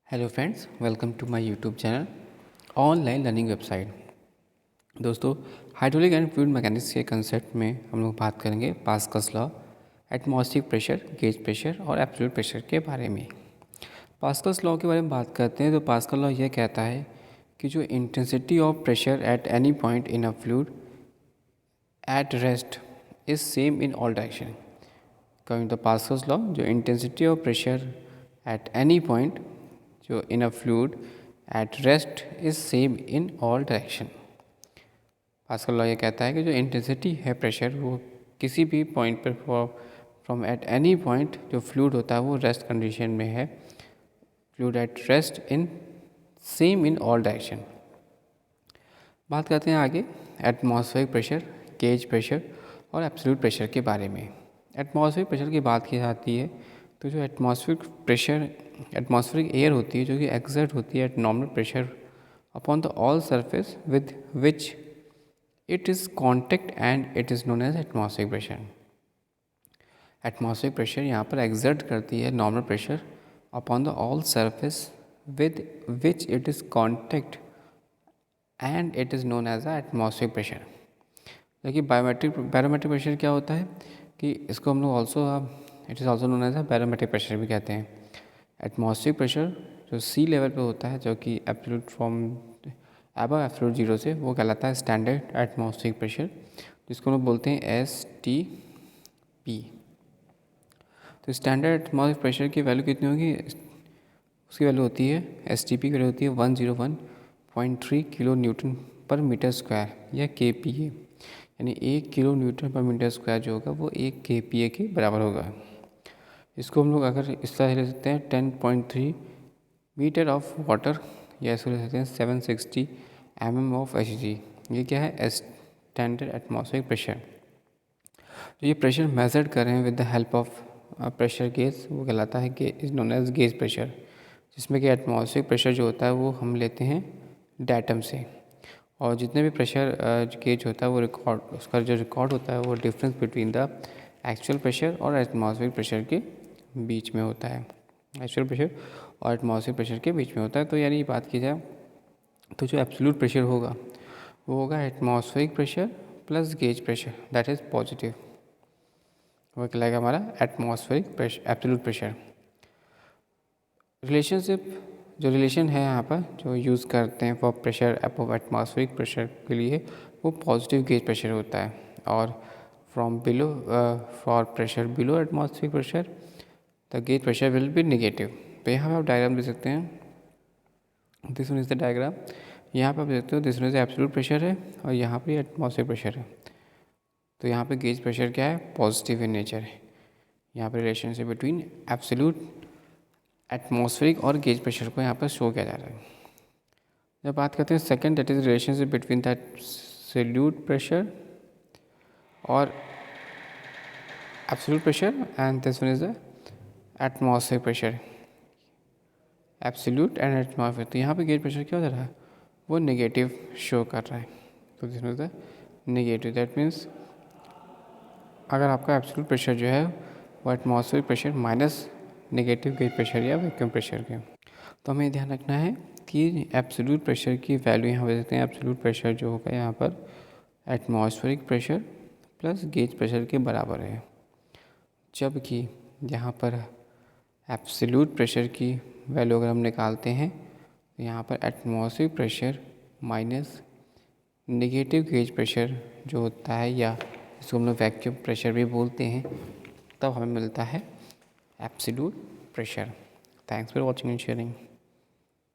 Hello friends, welcome to my YouTube channel online learning website. दोस्तों, hydraulic and fluid mechanics के concept में हम लोग बात करेंगे Pascal's law, atmospheric pressure, gauge pressure और एब्सोल्यूट प्रेशर के बारे में। पास्कल्स लॉ के बारे में बात करते हैं तो पास्कल लॉ यह कहता है कि जो intensity of pressure at any point in a fluid at rest is same in all direction. Coming to Pascal's law, जो intensity of pressure at any point जो in a fluid at rest is same in all direction. Pascal law ये कहता है कि जो intensity है pressure वो किसी भी पॉइंट पर फ्रॉम एट एनी पॉइंट जो फ्लूइड होता है वो रेस्ट कंडीशन में है, fluid at rest in same in all direction. बात करते हैं आगे एटमॉस्फेरिक प्रेशर, गेज प्रेशर और एब्सोल्यूट प्रेशर के बारे में। एटमॉस्फेरिक प्रेशर की बात की जाती है तो जो एटमॉस्फेरिक प्रेशर, एटमॉस्फेरिक एयर होती है जो कि एक्सर्ट होती है at normal pressure upon the all surface with which it is contact and it is known as atmospheric pressure. Atmospheric pressure यहाँ पर एक्सर्ट करती है normal pressure upon the all surface with which it is contact and it is known as a atmospheric pressure. देखिए barometric pressure क्या होता है कि इसको हम लोग also it is also known as a barometric pressure भी कहते हैं। एटमॉस्फेरिक प्रेशर जो सी लेवल पे होता है, जो कि absolute from above absolute zero से, वो कहलाता है स्टैंडर्ड एटमॉस्फेरिक प्रेशर, जिसको हम बोलते हैं STP। तो स्टैंडर्ड एटमॉस्फेरिक प्रेशर की वैल्यू कितनी होगी? उसकी वैल्यू होती है, STP की वैल्यू होती है 101.3 किलो न्यूटन पर मीटर स्क्वायर या KPa, यानी 1 किलो न्यूटन पर मीटर स्क्वायर जो होगा वो 1 KPa के बराबर होगा। इसको हम लोग अगर इस तरह ले सकते हैं 10.3 मीटर ऑफ वाटर, या इसको ले सकते हैं 760 mm ऑफ Hg। ये क्या है? Standard atmospheric pressure. जो ये प्रेशर मेजर कर रहे हैं with the help of pressure gauge, वो कहलाता है कि is known as gauge pressure, जिसमें कि एटमॉस्फेरिक प्रेशर जो होता है वो हम लेते हैं डेटम से, और जितने भी प्रेशर गेज होता है वो रिकॉर्ड, उसका जो रिकॉर्ड होता है वो difference between the actual pressure और एटमॉस्फेरिक प्रेशर के बीच में होता है, एक्चुअल प्रेशर और एटमॉस्फेरिक प्रेशर के बीच में होता है। तो यानी बात की जाए तो जो एब्सोल्यूट प्रेशर होगा वो होगा atmospheric pressure plus gauge pressure, that is positive, वो कहलाएगा हमारा atmospheric pressure, absolute pressure. Relationship, जो रिलेशन है यहाँ पर जो यूज़ करते हैं for pressure above atmospheric pressure के लिए, वो पॉजिटिव गेज प्रेशर होता है, और from below for pressure below atmospheric pressure the gauge pressure will be negative. तो यहाँ पर आप डायग्राम दे सकते हैं, this one is the diagram. यहाँ पर आप देखते हो this one is absolute pressure है और यहाँ पर एटमॉस्फेरिक प्रेशर है। तो यहाँ पे गेज प्रेशर क्या है? पॉजिटिव इन नेचर है। यहाँ पे रिलेशनशिप बिटवीन एब्सोल्यूट एटमॉस्फेरिक और गेज प्रेशर को यहाँ पर शो किया जा रहा है। जब बात करते हैं second, that is relationship between the absolute pressure और absolute pressure and this one is the atmospheric pressure, absolute and atmospheric. तो यहाँ पे गेज प्रेशर क्या हो रहा है? वो नेगेटिव शो कर रहा है। तो this one is the negative, that means अगर आपका एब्सोल्यूट प्रेशर जो है वो atmospheric pressure minus negative gauge pressure या वैक्यूम प्रेशर के, तो हमें ध्यान रखना है कि एब्सोल्यूट प्रेशर की वैल्यू यहाँ पे देखते हैं। एब्सोल्यूट प्रेशर जो होगा यहाँ पर atmospheric pressure plus gauge pressure के बराबर है, जबकि यहाँ पर एब्सोल्यूट प्रेशर की वैल्यू अगर हम निकालते हैं तो यहाँ पर atmospheric pressure minus negative gauge pressure जो होता है, या इसको हम लोग वैक्यूम प्रेशर भी बोलते हैं, तब हमें मिलता है absolute pressure. Thanks for watching and sharing.